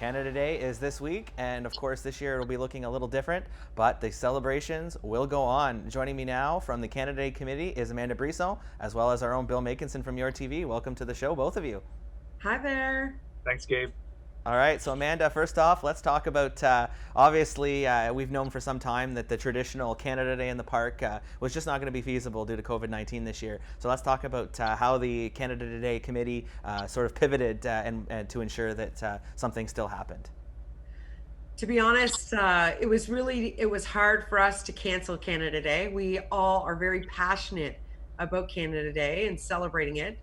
Canada Day is this week, and of course this year it'll be looking a little different, but the celebrations will go on. Joining me now from the Canada Day Committee is Amanda Brisson, as well as our own Bill Makinson from YourTV. Welcome to the show, both of you. Hi there. Thanks, Gabe. All right, so Amanda, first off, let's talk about, obviously, we've known for some time that the traditional Canada Day in the park was just not going to be feasible due to COVID-19 this year. So let's talk about how the Canada Day Committee sort of pivoted and to ensure that something still happened. To be honest, it was hard for us to cancel Canada Day. We all are very passionate about Canada Day and celebrating it.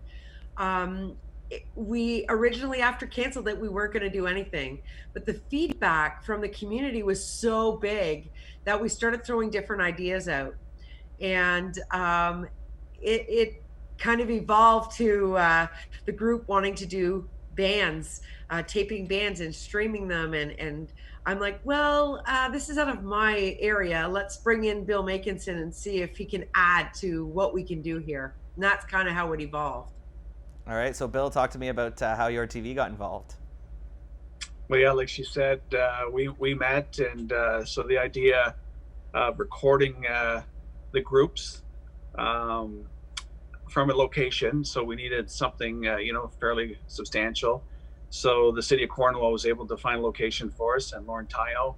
We originally, after canceled it, we weren't going to do anything, but the feedback from the community was so big that we started throwing different ideas out, and it kind of evolved to the group wanting to do bands, taping bands and streaming them, and I'm like, well, this is out of my area. Let's bring in Bill Makinson and see if he can add to what we can do here. And that's kind of how it evolved. All right, so Bill, talk to me about how YourTV got involved. Well, yeah, like she said, we met, and so the idea of recording the groups from a location, so we needed something, fairly substantial. So the city of Cornwall was able to find a location for us, and Lauren Tino.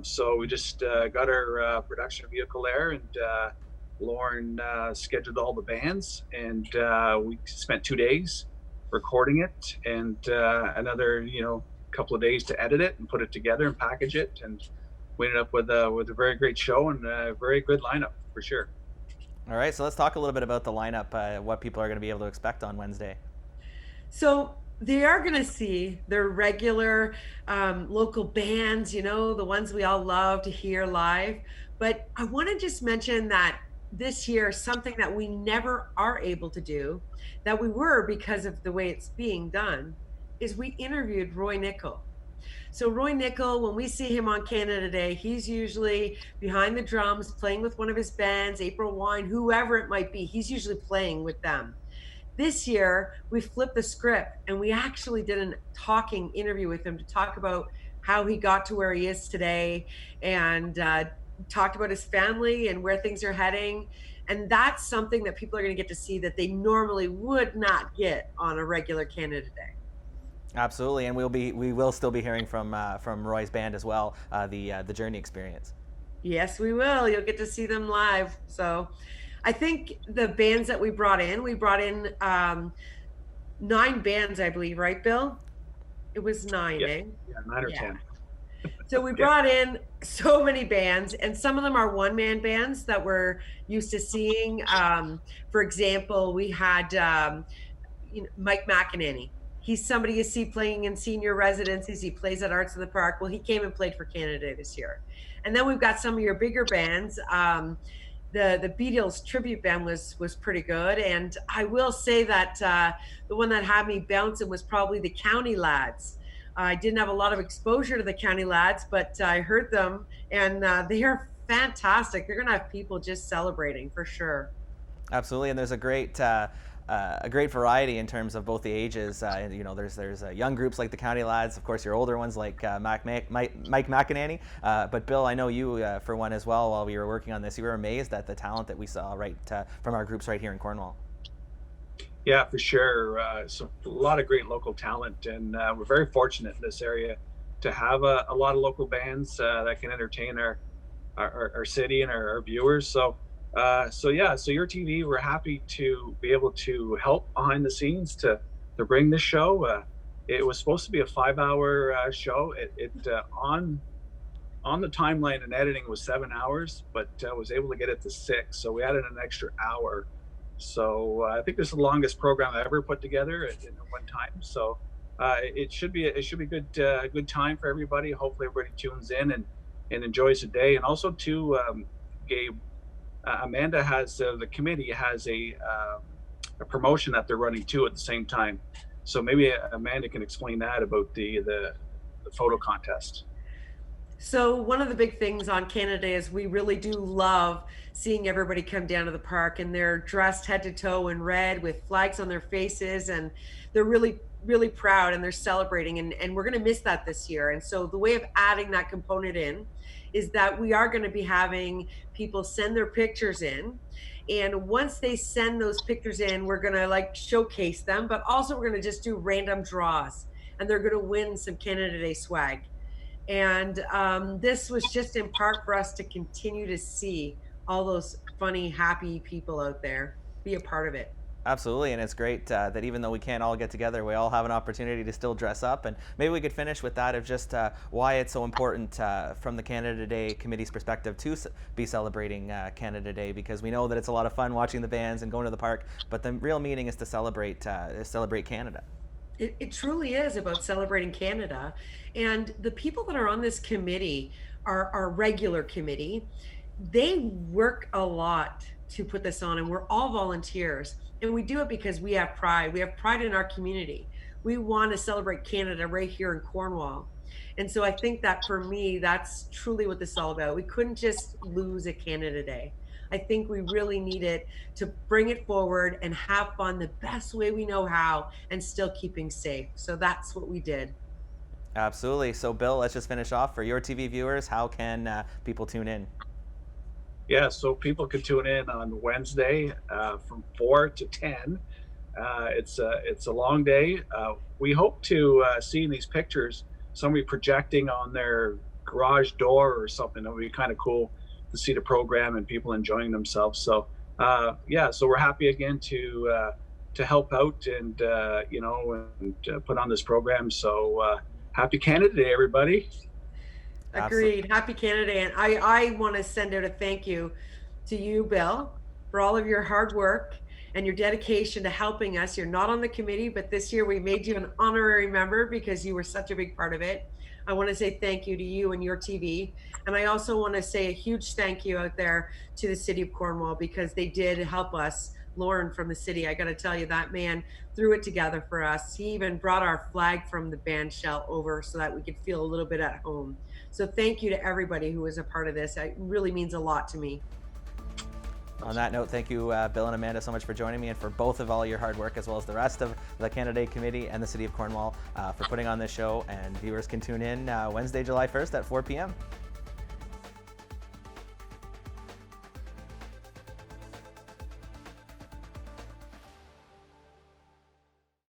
So we just got our production vehicle there, and Lauren scheduled all the bands, and we spent 2 days recording it, and another couple of days to edit it and put it together and package it, and we ended up with a very great show and a very good lineup for sure. All right, so let's talk a little bit about the lineup, what people are going to be able to expect on Wednesday. So they are going to see their regular local bands, the ones we all love to hear live. But I want to just mention that this year, something that we never are able to do, that we were because of the way it's being done, is we interviewed Roy Nickel. So Roy Nickel, when we see him on Canada Day, he's usually behind the drums, playing with one of his bands, April Wine, whoever it might be. He's usually playing with them. This year, we flipped the script and we actually did a talking interview with him to talk about how he got to where he is today, and talked about his family and where things are heading. And that's something that people are going to get to see that they normally would not get on a regular Canada Day. Absolutely, and we will still be hearing from Roy's band as well, the Journey Experience. Yes, we will. You'll get to see them live. So I think the bands that we brought in 9 bands, I believe, right, Bill? It was 9, Yeah, eh? yeah, 9 or 10. So we brought in so many bands, and some of them are one-man bands that we're used to seeing. For example, we had Mike McEnany. He's somebody you see playing in senior residencies. He plays at Arts in the Park. Well, he came and played for Canada this year. And then we've got some of your bigger bands. The Beatles tribute band was pretty good. And I will say that the one that had me bouncing was probably the County Lads. I didn't have a lot of exposure to the County Lads, but I heard them, and they are fantastic. They're going to have people just celebrating for sure. Absolutely, and there's a great variety in terms of both the ages. There's young groups like the County Lads, of course, your older ones like Mike McEnany. But Bill, I know you for one as well. While we were working on this, you were amazed at the talent that we saw from our groups right here in Cornwall. Yeah, for sure. So a lot of great local talent, and we're very fortunate in this area to have a lot of local bands that can entertain our city and our viewers. So YourTV, we're happy to be able to help behind the scenes to bring this show. It was supposed to be a 5-hour show. It on the timeline and editing was 7 hours, but was able to get it to 6. So we added an extra hour. So I think this is the longest program I ever put together at one time. So it should be good time for everybody. Hopefully everybody tunes in and enjoys the day. And also too, Gabe, Amanda has the committee has a promotion that they're running too at the same time. So maybe Amanda can explain that about the photo contest. So one of the big things on Canada Day is we really do love seeing everybody come down to the park, and they're dressed head to toe in red with flags on their faces, and they're really proud, and they're celebrating, and we're going to miss that this year. And so the way of adding that component in is that we are going to be having people send their pictures in, and once they send those pictures in, we're going to like showcase them, but also we're going to just do random draws, and they're going to win some Canada Day swag. And this was just in part for us to continue to see all those funny, happy people out there, be a part of it. Absolutely, and it's great that even though we can't all get together, we all have an opportunity to still dress up. And maybe we could finish with that of just why it's so important from the Canada Day Committee's perspective to be celebrating Canada Day, because we know that it's a lot of fun watching the bands and going to the park, but the real meaning is to celebrate Canada. It truly is about celebrating Canada. And the people that are on this committee, our regular committee, they work a lot to put this on, and we're all volunteers. And we do it because we have pride. We have pride in our community. We want to celebrate Canada right here in Cornwall. And so I think that for me, that's truly what this is all about. We couldn't just lose a Canada Day. I think we really needed to bring it forward and have fun the best way we know how, and still keeping safe. So that's what we did. Absolutely. So Bill, let's just finish off. For YourTV viewers, how can people tune in? Yeah, so people can tune in on Wednesday from 4 to 10. It's a long day. We hope to see in these pictures somebody projecting on their garage door or something. That would be kind of cool to see the program and people enjoying themselves. So yeah, so we're happy again to help out and put on this program. So happy Canada Day, everybody. Agreed. Happy Canada Day. And I want to send out a thank you to you, Bill, for all of your hard work and your dedication to helping us. You're not on the committee, but this year we made you an honorary member because you were such a big part of it. I want to say thank you to you and YourTV. And I also want to say a huge thank you out there to the city of Cornwall, because they did help us. Lauren from the city, I got to tell you, that man threw it together for us. He even brought our flag from the band shell over so that we could feel a little bit at home. So thank you to everybody who was a part of this. It really means a lot to me. On that note, thank you, Bill and Amanda, so much for joining me, and for both of all your hard work, as well as the rest of the Canada Day Committee and the City of Cornwall for putting on this show. And viewers can tune in Wednesday, July 1st at 4 p.m.